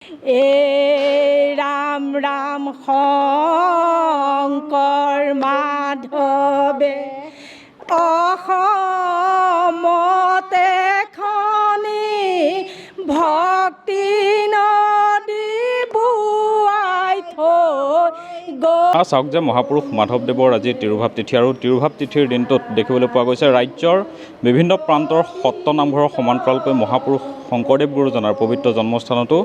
এ ৰাম ৰাম শংকৰ মাধৱে অসমতে খনি ভক্তি নদী বুৱাই থৈ গ'ল। চাওক যে মহাপুৰুষ মাধৱদেৱৰ আজি তিৰুভাৱ তিথি আৰু তিৰুভাৱ তিথিৰ দিনটোত দেখিবলৈ পোৱা গৈছে ৰাজ্যৰ বিভিন্ন প্ৰান্তৰ সত্ৰ নামঘৰৰ সমান্তৰালকৈ মহাপুৰুষ শংকৰদেৱ গুৰুজনাৰ পবিত্ৰ জন্মস্থানতো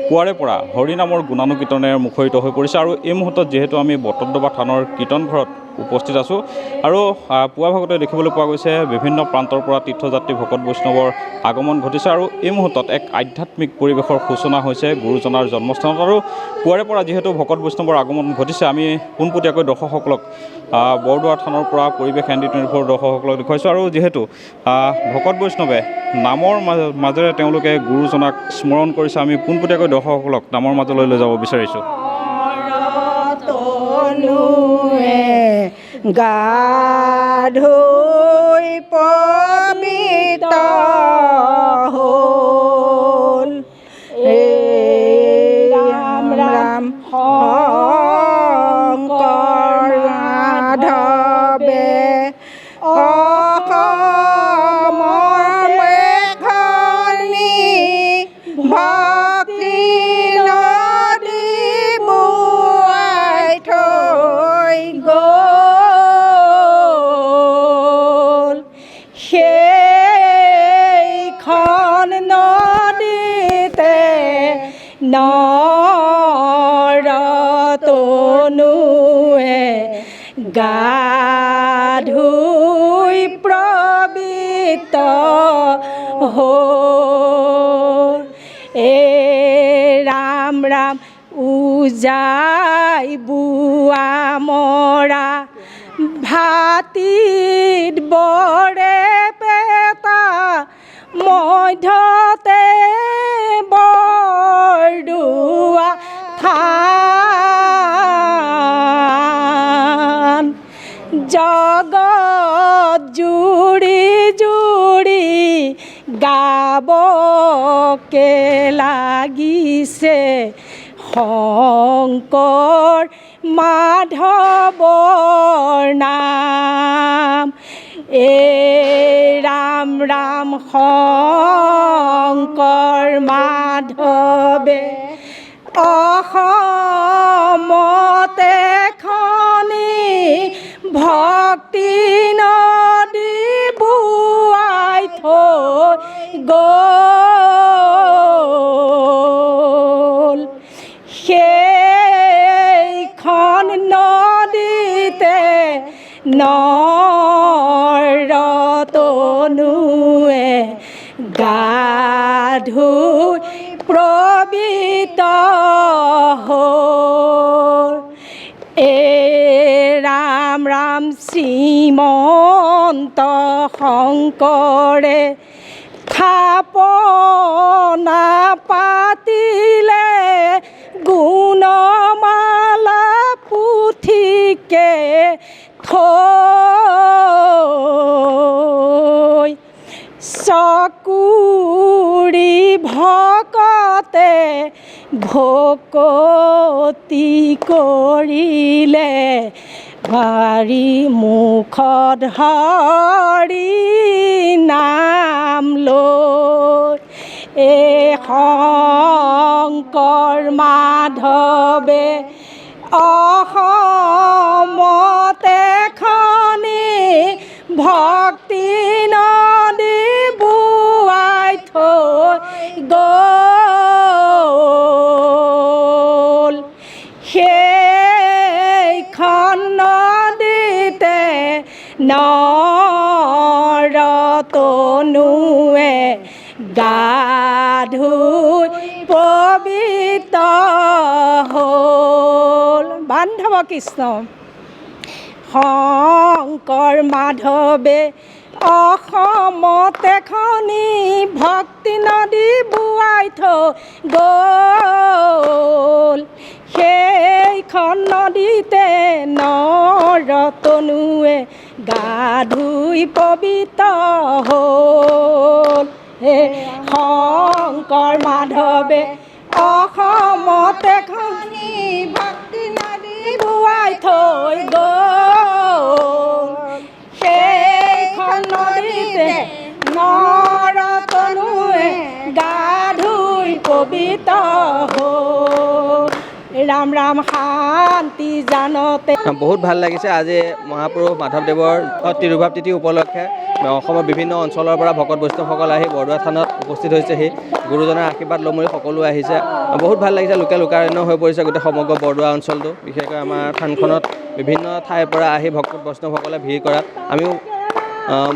পুৱাৰে পৰা হৰিনামৰ গুণানুকীৰ্তনেৰে মুখৰিত হৈ পৰিছে। আৰু এই মুহূৰ্তত যিহেতু আমি বটদ্ৰৱা থানৰ কীৰ্তন ঘৰত উপস্থিত আছোঁ আৰু পুৱা ভাগতে দেখিবলৈ পোৱা গৈছে বিভিন্ন প্ৰান্তৰ পৰা তীৰ্থযাত্ৰী ভকত বৈষ্ণৱৰ আগমন ঘটিছে আৰু এই মুহূৰ্তত এক আধ্যাত্মিক পৰিৱেশৰ সূচনা হৈছে গুৰুজনাৰ জন্মস্থানত। আৰু পুৱাৰে পৰা যিহেতু ভকত বৈষ্ণৱৰ আগমন ঘটিছে আমি পোনপটীয়াকৈ দৰ্শকসকলক বৰদোৱা থানৰ পৰা পৰিৱেশ এনডিটিভিৰ দৰ্শকসকলক দেখুৱাইছোঁ। আৰু যিহেতু ভকত বৈষ্ণৱে নামৰ মাজেৰে তেওঁলোকে গুৰুজনাক স্মৰণ কৰিছে আমি পোনপটীয়াকৈ দৰ্শকসকলক নামৰ মাজলৈ লৈ যাব বিচাৰিছোঁ। গা ধুই পবিত্ৰ হ'ল ৰাম ৰাম শংকৰ মাধৱে অসমৰ মেঘনি ভক্তি নদী বুৱাই থৈ গ'ল। সেইখন নদীতে নৰতনুৱে গা ধুই পবিত্ৰ হ'ল। এ ৰাম ৰাম উজাই বোৱা মৰা ভাতিত বৰে পেটা মধ্যতে বৰদোৱা থান জগত জুৰি জুৰি গাবকে লাগিছে শংকৰ মাধৱৰ নাম। এ ৰাম ৰাম শংকৰ মাধৱে অসমতে খনি ভক্তি নদী বুৱাই থৈ গ'ল। সেইখন নদীতে নৰতনুৱে গা ধুই পবিত্ৰ হ'ল। এ ৰাম ৰাম শ্ৰীমন্ত শংকৰে থাপনা পাতিলে গুণমালা পুথিকে থৈ চকুৰি ভকতে ভকতি কৰিলে বাৰী মুখত হৰি নাম লৈ। এ শংকৰ মাধৱে অসমতে খনি ভক্তি নদী বুৱাই থৈ গ'ল। সেইখন নদীতে নৰতনুৱে গা ধুই পবিত্ৰ হ'ল। বান্ধৱ কৃষ্ণ শংকৰ মাধৱে অসমতে খনি ভক্তি নদী বুৱাই থৈ গ'ল। সেইখন নদীতে নৰতনুৱে গা ধুই পবিত্ৰ হ'ল। হে শংকৰ মাধৱে অসম জানতে খনি ভক্তি নদী বুৱাই থৈ গ'ল সেইখন নদীতে নৰতনুৱে গা ধুই পবিত্ৰ হ'ল ৰাম ৰাম শান্তি জানতে। বহুত ভাল লাগিছে আজি মহাপুৰুষ মাধৱদেৱৰ তিৰুভাৱ তিথি উপলক্ষে অসমৰ বিভিন্ন অঞ্চলৰ পৰা ভকত বৈষ্ণৱসকল আহি বৰদোৱা থানত উপস্থিত হৈছেহি। গুৰুজনাৰ আশীৰ্বাদ ল'ম বুলি সকলো আহিছে। বহুত ভাল লাগিছে। লোকাৰণ্য হৈ পৰিছে গোটেই সমগ্ৰ বৰদোৱা অঞ্চলটো। বিশেষকৈ আমাৰ থানখনত বিভিন্ন ঠাইৰ পৰা আহি ভকত বৈষ্ণৱসকলে ভিৰ কৰাত আমিও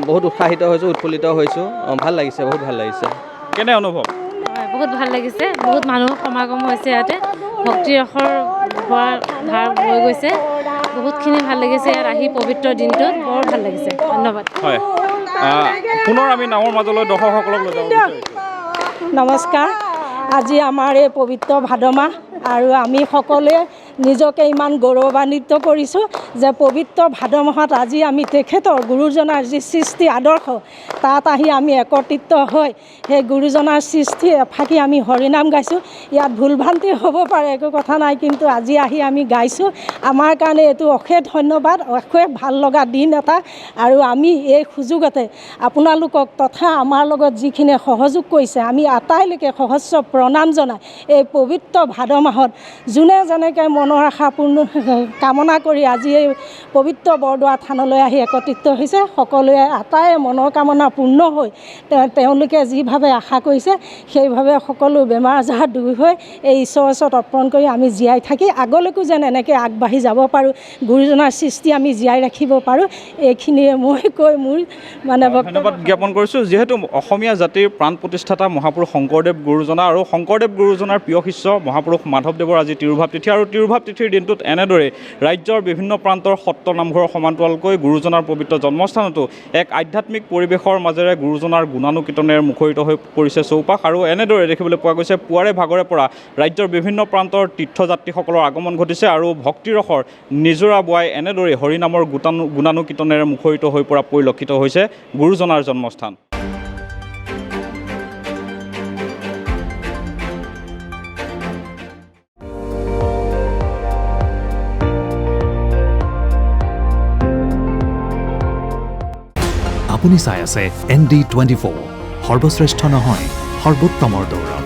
বহুত উৎসাহিত হৈছোঁ, উৎফুল্লিত হৈছোঁ। ভাল লাগিছে, বহুত ভাল লাগিছে। কেনে অনুভৱ? বহুত ভাল লাগিছে। বহুত মানুহ সমাগম হৈছে ইয়াতে। ভক্তি ৰসৰ ধাৰ হৈ গৈছে। বহুতখিনি ভাল লাগিছে ইয়াত আহি পবিত্ৰ দিনটোত বৰ ভাল লাগিছে। ধন্যবাদ। হয়, পুনৰ আমি নামৰ মাজলৈ দৰ্শকসকলক লৈ যাব বিচাৰিছোঁ। নমস্কাৰ। আজি আমাৰ এই পবিত্ৰ ভাদ মাহ আৰু আমি সকলোৱে নিজকে ইমান গৌৰৱান্বিত কৰিছোঁ যে পবিত্ৰ ভাদ মাহত আজি আমি তেখেতৰ গুৰুজনাৰ যি সৃষ্টি আদৰ্শ তাত আহি আমি একত্ৰিত হৈ সেই গুৰুজনাৰ সৃষ্টি এফাকি আমি হৰিনাম গাইছোঁ। ইয়াত ভুল ভ্ৰান্তি হ'ব পাৰে, একো কথা নাই, কিন্তু আজি আহি আমি গাইছোঁ। আমাৰ কাৰণে এইটো অশেষ ধন্যবাদ, অশেষ ভাল লগা দিন এটা। আৰু আমি এই সুযোগতে আপোনালোকক তথা আমাৰ লগত যিখিনি সহযোগ কৰিছে আমি আটাইলৈকে সহস্ৰ প্ৰণাম জনাই এই পবিত্ৰ ভাদ মাহত যোনে যেনেকৈ মনৰ আশা পূৰ্ণ কামনা কৰি আজি এই পবিত্ৰ বৰদোৱা থানলৈ আহি একত্ৰিত হৈছে, সকলোৱে আটাই মনৰ কামনা পূৰ্ণ হৈ তেওঁলোকে যিভাৱে আশা কৰিছে সেইভাৱে সকলো বেমাৰ আজাৰ দূৰ হৈ এই ঈশ্বৰৰ ওচৰত অৰ্পণ কৰি আমি জীয়াই থাকি আগলৈকো যেন এনেকৈ আগবাঢ়ি যাব পাৰোঁ, গুৰুজনাৰ সৃষ্টি আমি জীয়াই ৰাখিব পাৰোঁ, এইখিনিয়ে মই কৈ মোৰ মানে ধন্যবাদ জ্ঞাপন কৰিছোঁ। যিহেতু অসমীয়া জাতিৰ প্ৰাণ প্ৰতিষ্ঠাতা মহাপুৰুষ শংকৰদেৱ গুৰুজনা আৰু শংকৰদেৱ গুৰুজনাৰ প্ৰিয় শিষ্য মহাপুৰুষ মাধৱদেৱৰ আজি তিৰুভাৱ তিথি আৰু তিৰুভাৱ তিথিৰ দিনটোত এনেদৰে ৰাজ্যৰ বিভিন্ন প্ৰান্তৰ সত্ৰ নামঘৰৰ সমান্তৰালকৈ গুৰুজনাৰ পবিত্ৰ জন্মস্থানতো এক আধ্যাত্মিক পৰিৱেশৰ মাজেৰে গুৰুজনাৰ গুণানুকীৰ্তনেৰে মুখৰিত হৈ পৰিছে চৌপাশ। আৰু এনেদৰে দেখিবলৈ পোৱা গৈছে পুৱাৰে ভাগৰে পৰা ৰাজ্যৰ বিভিন্ন প্ৰান্তৰ তীৰ্থযাত্ৰীসকলৰ আগমন ঘটিছে আৰু ভক্তিৰসৰ নিজৰা বোৱাই এনেদৰে হৰিনামৰ গুণানুকীৰ্তনেৰে মুখৰিত হৈ পৰা পৰিলক্ষিত হৈছে গুৰুজনাৰ জন্মস্থান। আপুনি চাই আছে ND24, সৰ্বশ্ৰেষ্ঠ নহয় সৰ্বোত্তমৰ দৌৰ।